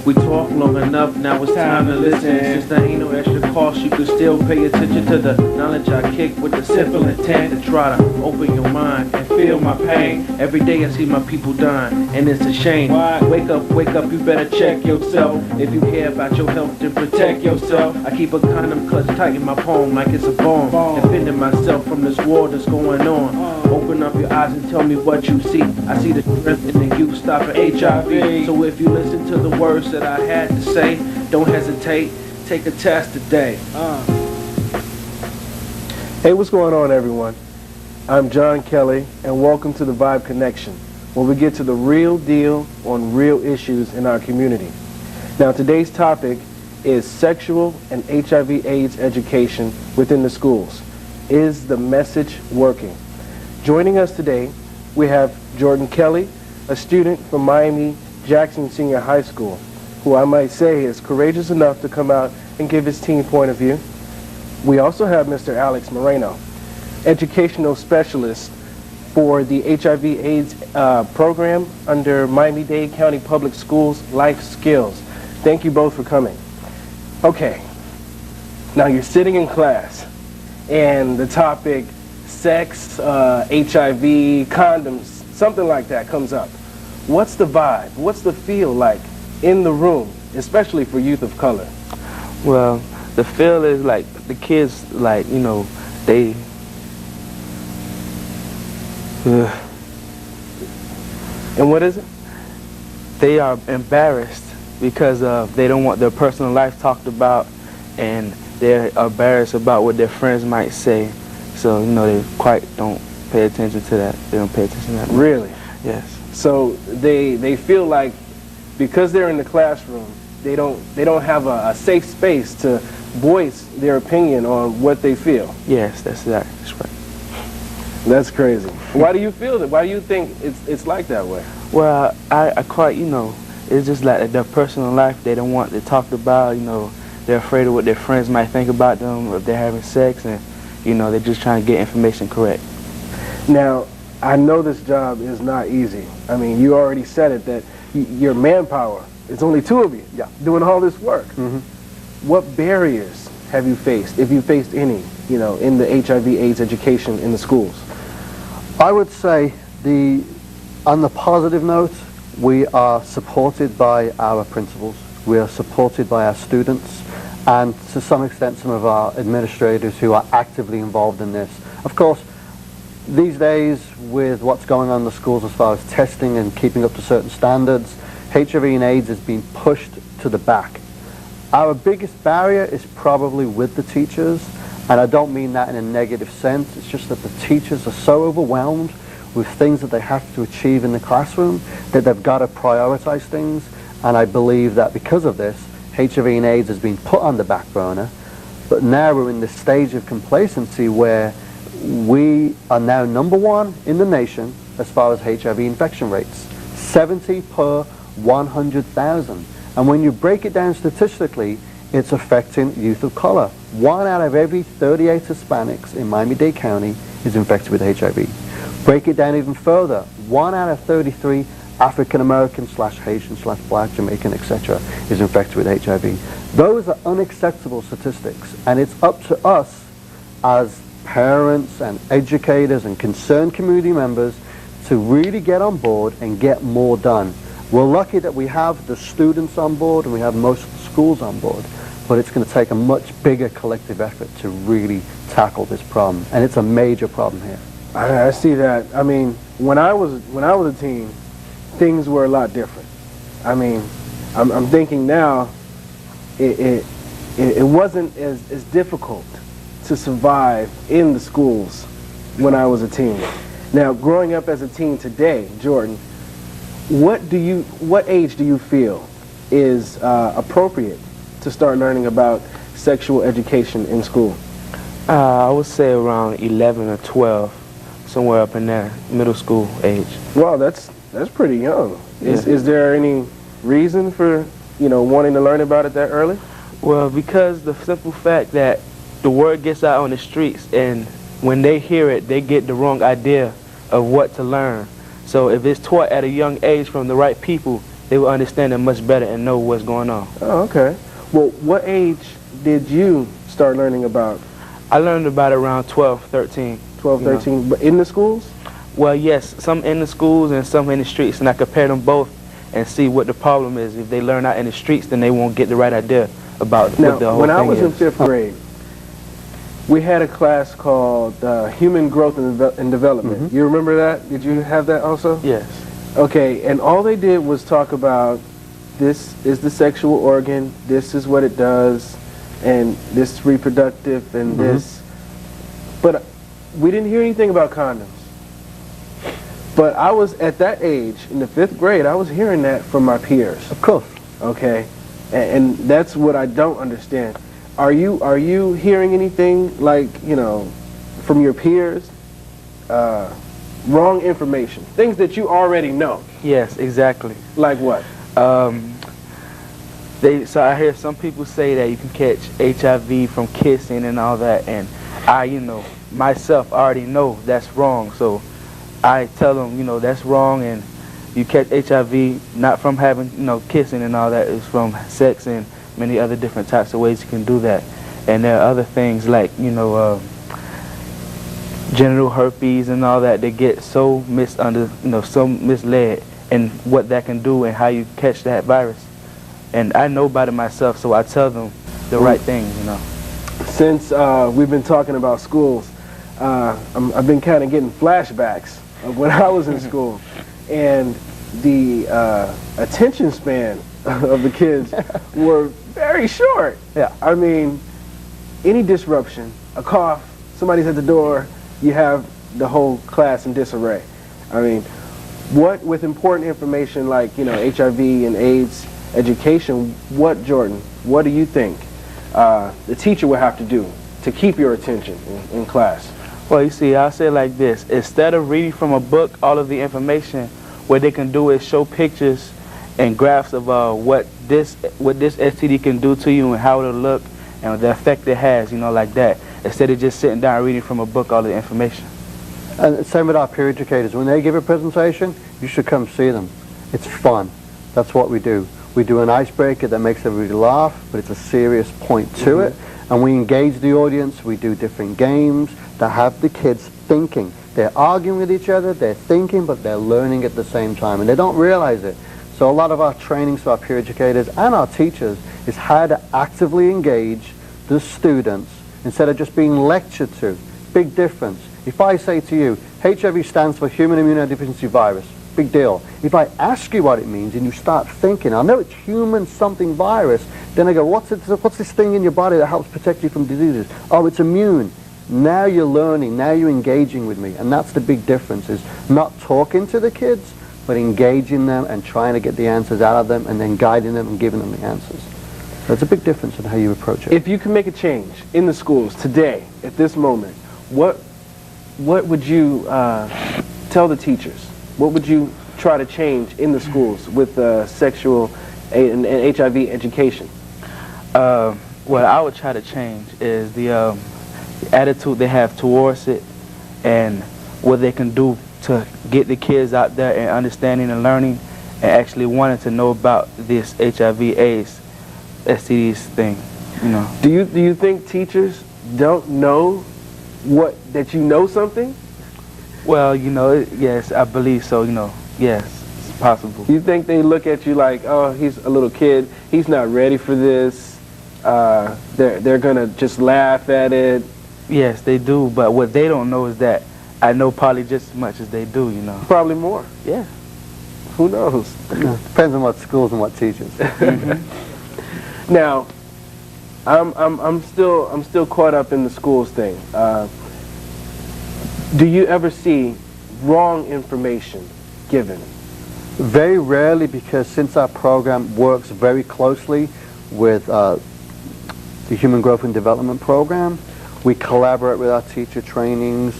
We talked long enough, now it's time to listen. Since there ain't no extra cost, you can still pay attention to the knowledge I kick with the simple intent to try to open your mind and feel my pain. Every day I see my people dying, and it's a shame. Wake up, you better check yourself. If you care about your health, then protect yourself. I keep a condom clutched tight in my palm like it's a bomb, defending myself from this war that's going on. Open up your eyes and tell me what you see. I see the strength in the youth stopping HIV. So if you listen to the words that I had to say, don't hesitate, take a test today. Hey, what's going on, everyone? I'm JonKeL, and welcome to the Vibe Connection, where we get to the real deal on real issues in our community. Now, today's topic is sexual and HIV/AIDS education within the schools. Is the message working? Joining us today, we have JonKeL, a student from Miami-Jackson Senior High School, who I might say is courageous enough to come out and give his team point of view. We also have Mr. Alex Moreno, educational specialist for the HIV/AIDS program under Miami-Dade County Public Schools Life Skills. Thank you both for coming. Okay, now you're sitting in class and the topic sex, HIV, condoms, something like that comes up. What's the vibe? What's the feel like in the room, especially for youth of color? Well, the feel is like the kids, like, you know, they and what is it? They are embarrassed because they don't want their personal life talked about, and they're embarrassed about what their friends might say. So, you know, they quite don't pay attention to that. They don't pay attention to that. Really? Yes. So they feel like because they're in the classroom, they don't have a safe space to voice their opinion on what they feel. Yes, that's right. That's crazy. Why do you feel that? Why do you think it's like that way? Well, I quite, you know, it's just like their personal life. They don't want it talked about. You know, they're afraid of what their friends might think about them, or if they're having sex, and you know, they're just trying to get information correct. Now, I know this job is not easy. I mean, you already said it, that your manpower, it's only two of you doing all this work. What barriers have you faced, if you faced any, you know, in the HIV/AIDS education in the schools? I would say on the positive note, we are supported by our principals, we are supported by our students, and to some extent some of our administrators who are actively involved in this. Of course, these days with what's going on in the schools as far as testing and keeping up to certain standards, HIV and AIDS is being pushed to the back. Our biggest barrier is probably with the teachers, and I don't mean that in a negative sense. It's just that the teachers are so overwhelmed with things that they have to achieve in the classroom that they've got to prioritize things, and I believe that because of this, HIV and AIDS has been put on the back burner, but now we're in this stage of complacency where we are now #1 in the nation as far as HIV infection rates, 70 per 100,000. And when you break it down statistically, it's affecting youth of color. 1 out of every 38 Hispanics in Miami-Dade County is infected with HIV. Break it down even further, 1 out of 33 African-American / Haitian / Black, Jamaican, etc. is infected with HIV. Those are unacceptable statistics, and it's up to us as parents and educators and concerned community members to really get on board and get more done. We're lucky that we have the students on board and we have most of the schools on board, but it's going to take a much bigger collective effort to really tackle this problem, and it's a major problem here. I see that. I mean, when I was a teen, things were a lot different. I mean, I'm thinking now, it wasn't as difficult to survive in the schools when I was a teen. Now, growing up as a teen today, Jordan, what age do you feel is appropriate to start learning about sexual education in school? I would say around 11 or 12, somewhere up in there, middle school age. Well, that's pretty young. Is there any reason for, you know, wanting to learn about it that early? Well, because the simple fact that the word gets out on the streets, and when they hear it, they get the wrong idea of what to learn. So if it's taught at a young age from the right people, they will understand it much better and know what's going on. Oh, okay. Well, what age did you start learning about? I learned about it around 12, 13. 12, 13, but in the schools? Well, yes, some in the schools and some in the streets, and I compare them both and see what the problem is. If they learn out in the streets, then they won't get the right idea about what the whole when thing I was is. in 5th grade, we had a class called Human Growth and Development. You remember that? Did you have that also? Yes. Okay, and all they did was talk about this is the sexual organ, this is what it does, and this is reproductive, and this. But we didn't hear anything about condoms. But I was at that age, in the 5th grade, I was hearing that from my peers. Of course. Okay, and that's what I don't understand. Are you hearing anything like, you know, from your peers? Wrong information, things that you already know. Yes, exactly. Like what? So I hear some people say that you can catch HIV from kissing and all that, and I, you know, myself already know that's wrong. So I tell them, you know, that's wrong, and you catch HIV not from having, you know, kissing and all that. It's from sex and many other different types of ways you can do that. And there are other things like, you know, genital herpes and all that. They get so so misled in what that can do and how you catch that virus. And I know about it myself, so I tell them the right things, you know. Since we've been talking about schools, I've been kind of getting flashbacks of when I was in school, and the attention span of the kids were very short. Yeah. I mean, any disruption, a cough, somebody's at the door, you have the whole class in disarray. I mean, what with important information like, you know, HIV and AIDS education, Jordan, what do you think the teacher would have to do to keep your attention in class? Well, you see, I'll say it like this. Instead of reading from a book all of the information, what they can do is show pictures and graphs of what this STD can do to you and how it'll look and the effect it has, you know, like that. Instead of just sitting down and reading from a book all the information. And same with our peer educators. When they give a presentation, you should come see them. It's fun. That's what we do. We do an icebreaker that makes everybody laugh, but it's a serious point to it. And we engage the audience. We do different games that have the kids thinking. They're arguing with each other, they're thinking, but they're learning at the same time, and they don't realize it. So a lot of our trainings for our peer educators and our teachers is how to actively engage the students instead of just being lectured to. Big difference. If I say to you, HIV stands for human immunodeficiency virus, big deal. If I ask you what it means and you start thinking, I know it's human something virus, then I go, what's this thing in your body that helps protect you from diseases? Oh, it's immune. Now you're learning, now you're engaging with me, and that's the big difference, is not talking to the kids, but engaging them and trying to get the answers out of them and then guiding them and giving them the answers. There's a big difference in how you approach it. If you can make a change in the schools today, at this moment, what would you tell the teachers? What would you try to change in the schools with sexual and HIV education? What I would try to change is the attitude they have towards it and what they can do to get the kids out there and understanding and learning and actually wanting to know about this HIV/AIDS STDs thing, you know. Do you think teachers don't know that you know something? Well, you know, yes, I believe so, you know. Yes, it's possible. You think they look at you like, oh, he's a little kid, he's not ready for this, they're gonna just laugh at it? Yes, they do, but what they don't know is that I know probably just as much as they do, you know. Probably more. Yeah. Who knows? Depends on what schools and what teachers. Now, I'm still caught up in the schools thing. Do you ever see wrong information given? Very rarely, because since our program works very closely with the Human Growth and Development Program, we collaborate with our teacher trainings.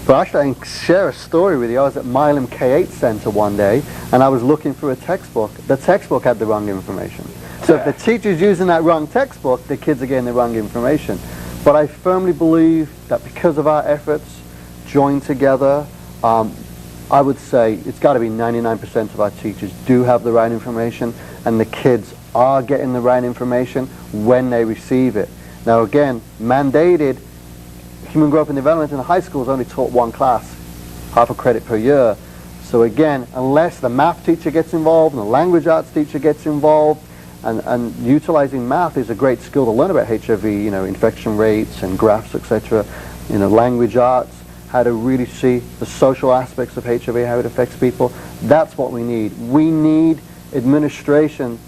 But actually, I can share a story with you. I was at Milam K8 Center one day, and I was looking through a textbook. The textbook had the wrong information. So if the teacher's using that wrong textbook, the kids are getting the wrong information. But I firmly believe that because of our efforts, joined together, I would say it's got to be 99% of our teachers do have the right information, and the kids are getting the right information when they receive it. Now again, mandated human growth and development in high school is only taught one class, half a credit per year. So again, unless the math teacher gets involved and the language arts teacher gets involved, and utilizing math is a great skill to learn about HIV, you know, infection rates and graphs, etc. You know, language arts, how to really see the social aspects of HIV, how it affects people. That's what we need. We need administration,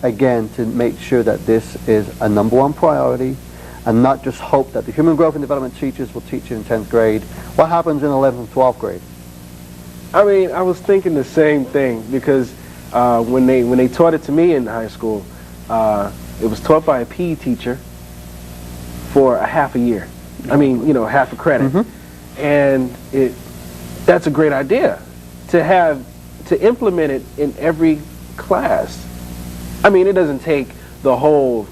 again, to make sure that this is a #1 priority, and not just hope that the human growth and development teachers will teach it in 10th grade. What happens in 11th and 12th grade? I mean, I was thinking the same thing, because when they taught it to me in high school, it was taught by a PE teacher for a half a year. I mean, you know, half a credit. And that's a great idea to implement it in every class. I mean, it doesn't take the whole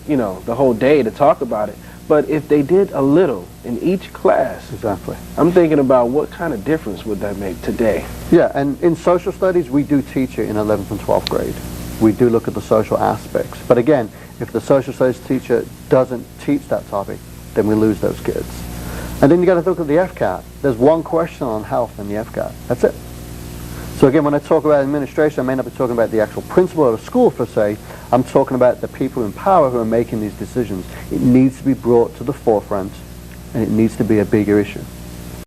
day to talk about it, but if they did a little in each class, Exactly. I'm thinking about what kind of difference would that make today. Yeah, and in social studies, we do teach it in 11th and 12th grade. We do look at the social aspects. But again, if the social studies teacher doesn't teach that topic, then we lose those kids. And then you got to look at the FCAT. There's one question on health in the FCAT. That's it. So again, when I talk about administration, I may not be talking about the actual principal of a school per se. I'm talking about the people in power who are making these decisions. It needs to be brought to the forefront, and it needs to be a bigger issue.